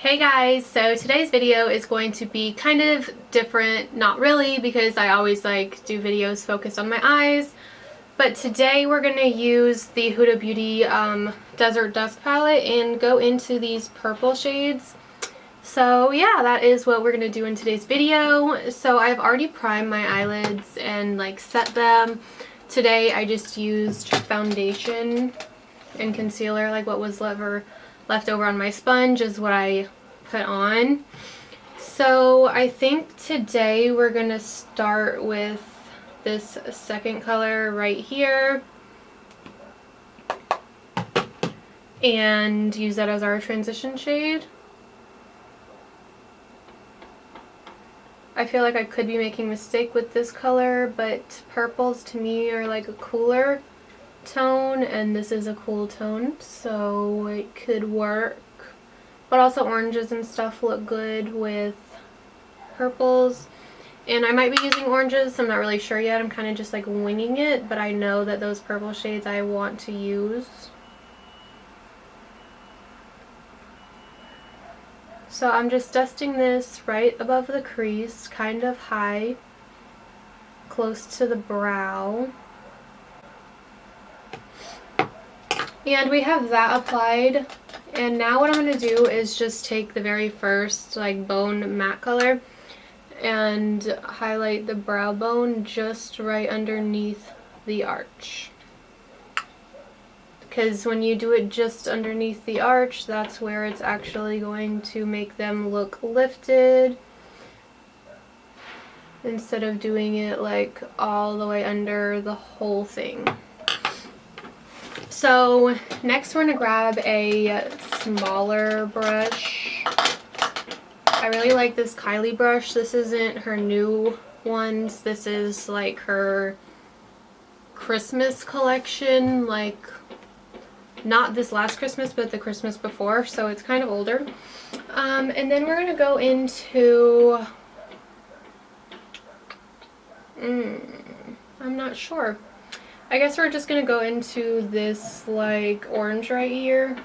Hey guys, so today's video is going to be kind of different, not really, because I always do videos focused on my eyes, but today we're going to use the Huda Beauty Desert Dusk palette and go into these purple shades. So yeah, that is what we're going to do in today's video. So I've already primed my eyelids and set them. Today I just used foundation and concealer, what was left over on my sponge is what I put on. So I think today we're gonna start with this second color right here and use that as our transition shade. I feel like I could be making a mistake with this color, but purples to me are like a cooler tone and this is a cool tone, so it could work. But also oranges and stuff look good with purples, and I might be using oranges, so I'm not really sure yet. I'm kind of just winging it, but I know that those purple shades I want to use. So I'm just dusting this right above the crease, kind of high, close to the brow. And we have that applied, and now what I'm going to do is just take the very first bone matte color and highlight the brow bone just right underneath the arch. Because when you do it just underneath the arch, that's where it's actually going to make them look lifted, instead of doing it all the way under the whole thing. So next we're going to grab a smaller brush. I really like this Kylie brush. This isn't her new ones. This is her Christmas collection, not this last Christmas, but the Christmas before, so it's kind of older. And then we're going to go into, I'm not sure. I guess we're just going to go into this orange right here,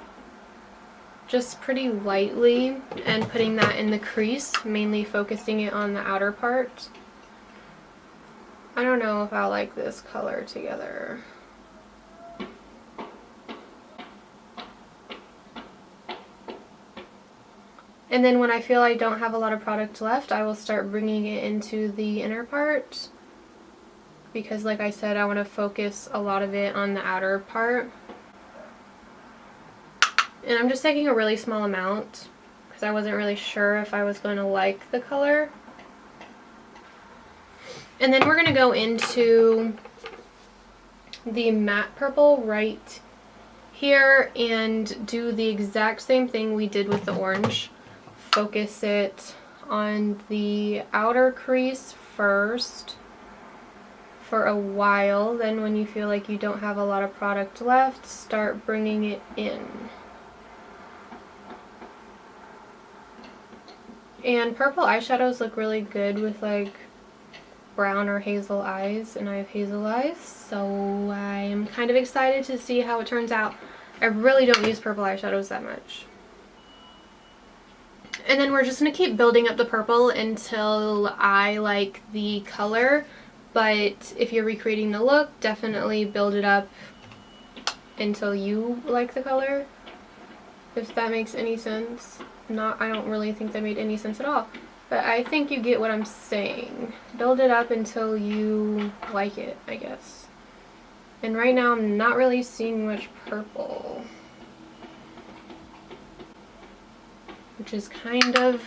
just pretty lightly, and putting that in the crease, mainly focusing it on the outer part. I don't know if I'll like this color together. And then when I feel I don't have a lot of product left, I will start bringing it into the inner part, because like I said, I want to focus a lot of it on the outer part. And I'm just taking a really small amount because I wasn't really sure if I was going to like the color. And then we're going to go into the matte purple right here and do the exact same thing we did with the orange. Focus it on the outer crease first for a while, then when you feel like you don't have a lot of product left, start bringing it in. And purple eyeshadows look really good with brown or hazel eyes, and I have hazel eyes, so I'm kind of excited to see how it turns out. I really don't use purple eyeshadows that much. And then we're just going to keep building up the purple until I like the color. But if you're recreating the look, definitely build it up until you like the color, if that makes any sense. I don't really think that made any sense at all, but I think you get what I'm saying. Build it up until you like it, I guess. And right now I'm not really seeing much purple, which is kind of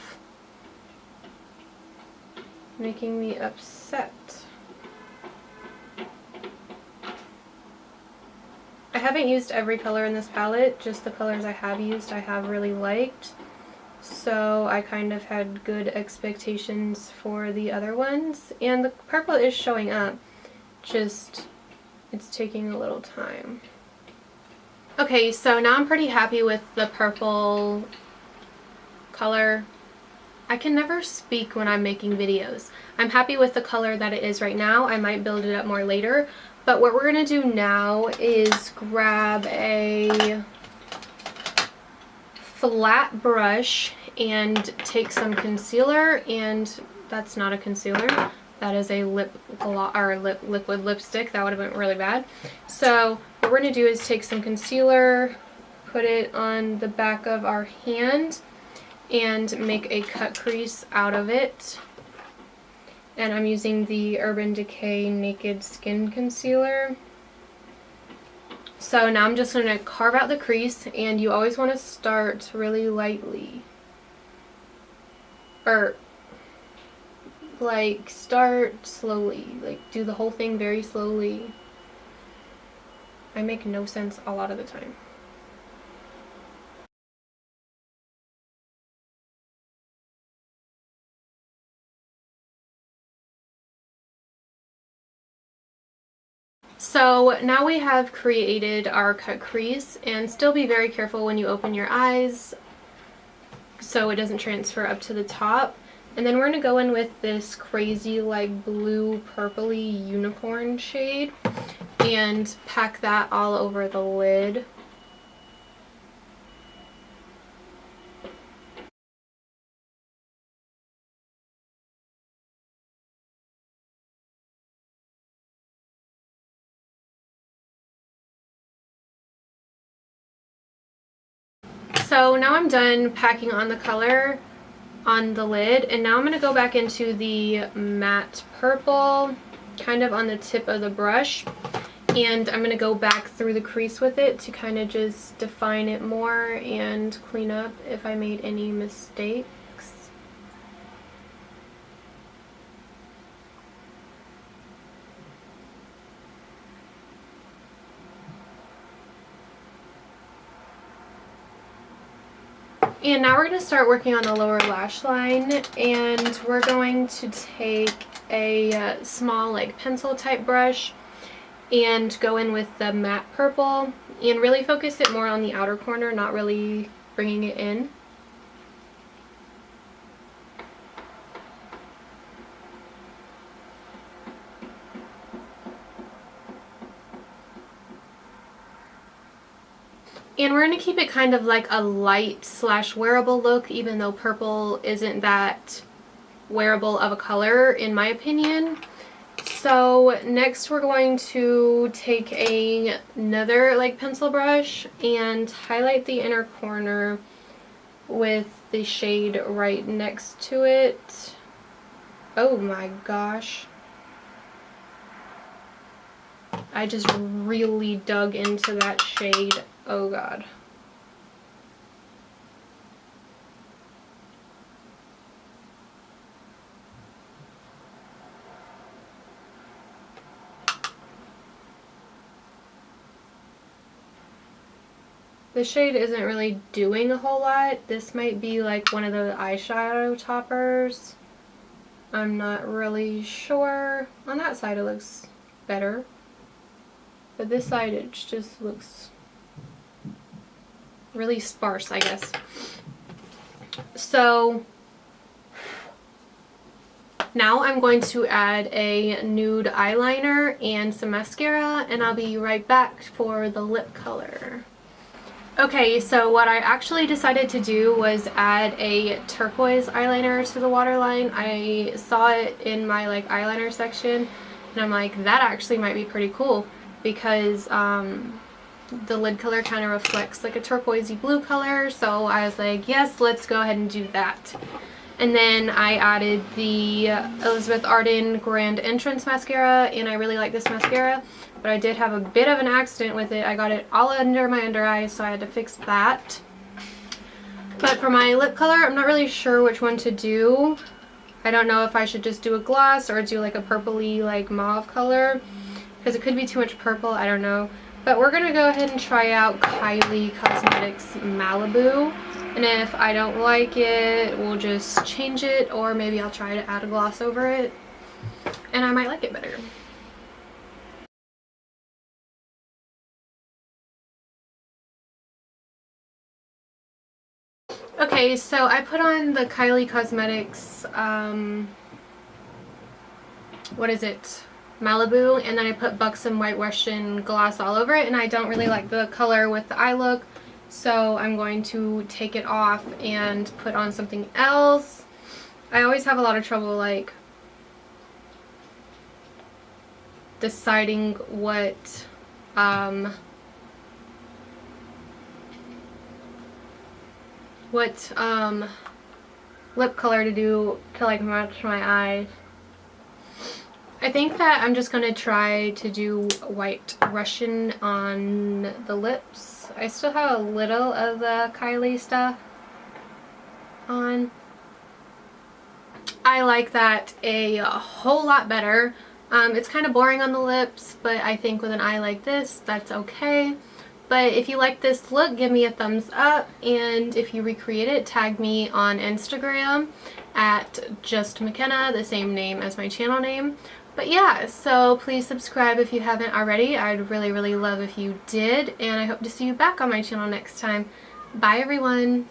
making me upset. I haven't used every color in this palette, just the colors I have used I have really liked. So I kind of had good expectations for the other ones. And the purple is showing up, just it's taking a little time. Okay, so now I'm pretty happy with the purple color. I can never speak when I'm making videos. I'm happy with the color that it is right now. I might build it up more later. But what we're going to do now is grab a flat brush and take some concealer, and that's not a concealer, that is a lip gloss or liquid lipstick. That would have been really bad. So what we're going to do is take some concealer, put it on the back of our hand, and make a cut crease out of it. And I'm using the Urban Decay Naked Skin Concealer. So now I'm just going to carve out the crease, and you always want to start really lightly. Or like start slowly, like do the whole thing very slowly. I make no sense a lot of the time. So now we have created our cut crease, and still be very careful when you open your eyes so it doesn't transfer up to the top. And then we're going to go in with this crazy like blue purpley unicorn shade and pack that all over the lid. So now I'm done packing on the color on the lid, and now I'm going to go back into the matte purple kind of on the tip of the brush, and I'm going to go back through the crease with it to kind of just define it more and clean up if I made any mistakes. And now we're going to start working on the lower lash line, and we're going to take a small like pencil type brush and go in with the matte purple and really focus it more on the outer corner, not really bringing it in. And we're going to keep it kind of like a light slash wearable look, even though purple isn't that wearable of a color in my opinion. So next we're going to take another like pencil brush and highlight the inner corner with the shade right next to it. Oh my gosh. I just really dug into that shade. Oh god. The shade isn't really doing a whole lot. This might be like one of the eyeshadow toppers. I'm not really sure. On that side it looks better, but this side it just looks really sparse, I guess. So now I'm going to add a nude eyeliner and some mascara, and I'll be right back for the lip color. Okay, so what I actually decided to do was add a turquoise eyeliner to the waterline. I saw it in my like eyeliner section, and I'm like, that actually might be pretty cool because the lid color kind of reflects like a turquoisey blue color. So I was like, yes, let's go ahead and do that. And then I added the Elizabeth Arden Grand Entrance mascara, and I really like this mascara, but I did have a bit of an accident with it. I got it all under my under eye, so I had to fix that. But for my lip color, I'm not really sure which one to do. I don't know if I should just do a gloss or do like a purpley like mauve color, because it could be too much purple, I don't know. But we're going to go ahead and try out Kylie Cosmetics Malibu. And if I don't like it, we'll just change it, or maybe I'll try to add a gloss over it, and I might like it better. Okay, so I put on the Kylie Cosmetics, what is it? Malibu, and then I put Buxom White Russian gloss all over it, and I don't really like the color with the eye look, So I'm going to take it off and put on something else. I always have a lot of trouble like deciding what lip color to do to like match my eyes. I think that I'm just gonna try to do White Russian on the lips. I still have a little of the Kylie stuff on. I like that a whole lot better. It's kind of boring on the lips, but I think with an eye like this, that's okay. But if you like this look, give me a thumbs up, and if you recreate it, tag me on Instagram at justmckenna, the same name as my channel name. But yeah, so please subscribe if you haven't already. I'd really, really love if you did, and I hope to see you back on my channel next time. Bye everyone!